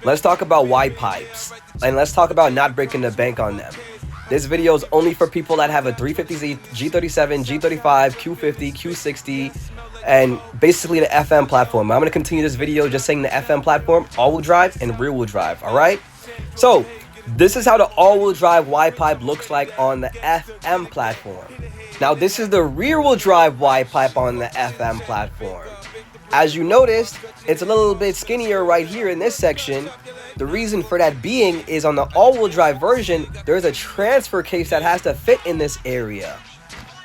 Let's talk about Y pipes, and let's talk about not breaking the bank on them. This video is only for people that have a 350Z, G37, G35, Q50, Q60, and basically the FM platform. I'm going to continue this video just saying the FM platform, all-wheel drive, and rear-wheel drive, all right? So, this is how the all-wheel drive Y pipe looks like on the FM platform. Now, this is the rear-wheel drive Y pipe on the FM platform. As you noticed, it's a little bit skinnier right here in this section. The reason for that being is on the all-wheel drive version, there's a transfer case that has to fit in this area.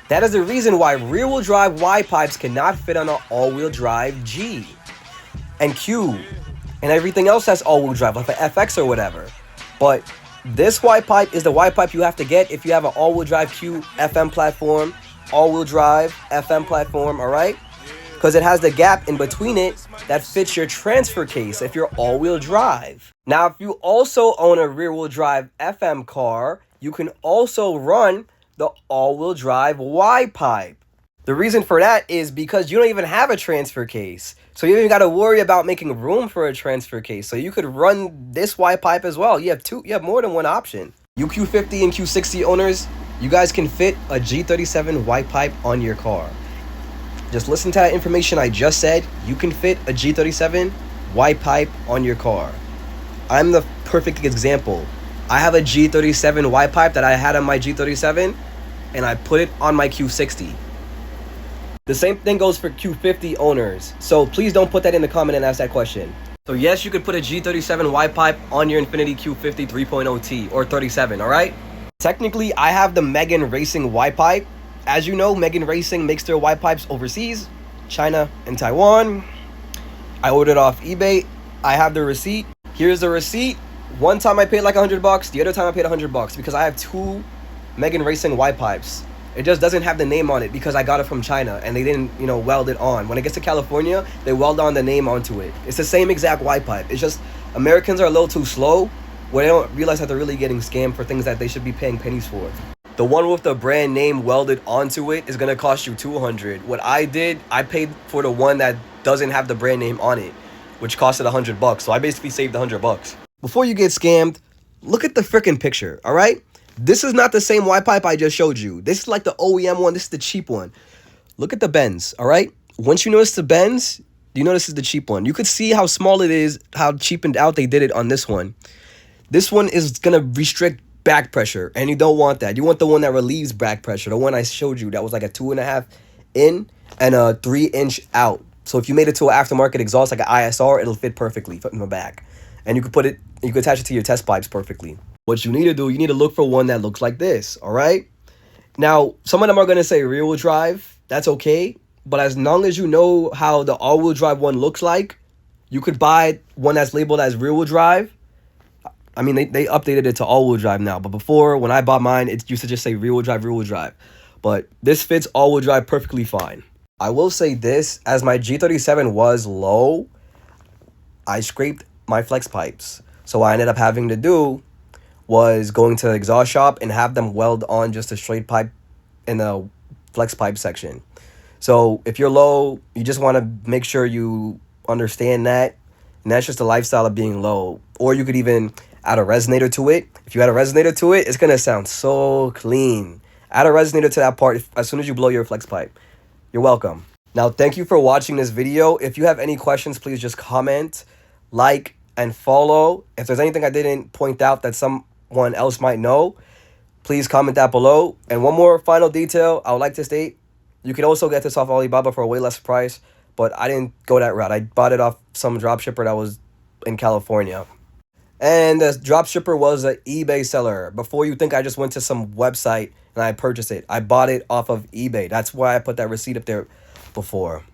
That is the reason why rear-wheel drive Y pipes cannot fit on an all-wheel drive G and Q and everything else that's all-wheel drive, like the FX or whatever. But this Y pipe is the Y pipe you have to get if you have an all-wheel drive Q FM platform, all-wheel drive FM platform, all right? Because it has the gap in between it that fits your transfer case if you're all-wheel drive. Now, if you also own a rear-wheel drive FM car, you can also run the all-wheel drive Y pipe. The reason for that is because you don't even have a transfer case. So you don't even got to worry about making room for a transfer case. So you could run this Y pipe as well. You have more than one option. You Q50 and Q60 owners, you guys can fit a G37 Y pipe on your car. Just listen to that information I just said. You can fit a G37 Y pipe on your car. I'm the perfect example. I have a G37 Y pipe that I had on my G37, and I put it on my Q60. The same thing goes for Q50 owners. So please don't put that in the comment and ask that question. So yes, you could put a G37 Y pipe on your Infiniti Q50 3.0T or 37, all right? Technically, I have the Megan Racing Y pipe. As you know, Megan Racing makes their Y pipes overseas, China and Taiwan. I ordered off eBay. I have the receipt. Here's the receipt. One time I paid like $100. The other time I paid $100 because I have two Megan Racing Y pipes. It just doesn't have the name on it because I got it from China and they didn't, weld it on. When it gets to California, they weld on the name onto it. It's the same exact Y pipe. It's just Americans are a little too slow where they don't realize that they're really getting scammed for things that they should be paying pennies for. The one with the brand name welded onto it is going to cost you $200. What I did, I paid for the one that doesn't have the brand name on it, which costed $100. So I basically saved $100. Before you get scammed, look at the freaking picture, all right? This is not the same Y pipe I just showed you. This is like the OEM one. This is the cheap one. Look at the bends, all right? Once you notice the bends, you know this is the cheap one. You could see how small it is, how cheapened out they did it on this one. This one is going to restrict back pressure, and you don't want that. You want the one that relieves back pressure, the one I showed you that was like a 2.5 in and a 3-inch out. So if you made it to an aftermarket exhaust like an ISR, it'll fit perfectly in the back, and you could attach it to your test pipes perfectly. What you need to do, you need to look for one that looks like this, all right? Now, some of them are going to say rear-wheel drive. That's okay, but as long as you know how the all-wheel drive one looks like, you could buy one that's labeled as rear-wheel drive. I mean, they updated it to all-wheel drive now, but before, when I bought mine, it used to just say rear-wheel drive. But this fits all-wheel drive perfectly fine. I will say this, as my G37 was low, I scraped my flex pipes. So what I ended up having to do was going to the exhaust shop and have them weld on just a straight pipe in the flex pipe section. So if you're low, you just want to make sure you understand that, and that's just the lifestyle of being low. Or you could even add a resonator to it. If you add a resonator to it, it's going to sound so clean. Add a resonator to that part as soon as you blow your flex pipe. You're welcome. Now, thank you for watching this video. If you have any questions, please just comment, like, and follow. If there's anything I didn't point out that someone else might know, please comment that below. And one more final detail I would like to state. You can also get this off Alibaba for a way less price, but I didn't go that route. I bought it off some dropshipper that was in California. And the dropshipper was an eBay seller. Before you think I just went to some website and I purchased it, I bought it off of eBay. That's why I put that receipt up there before.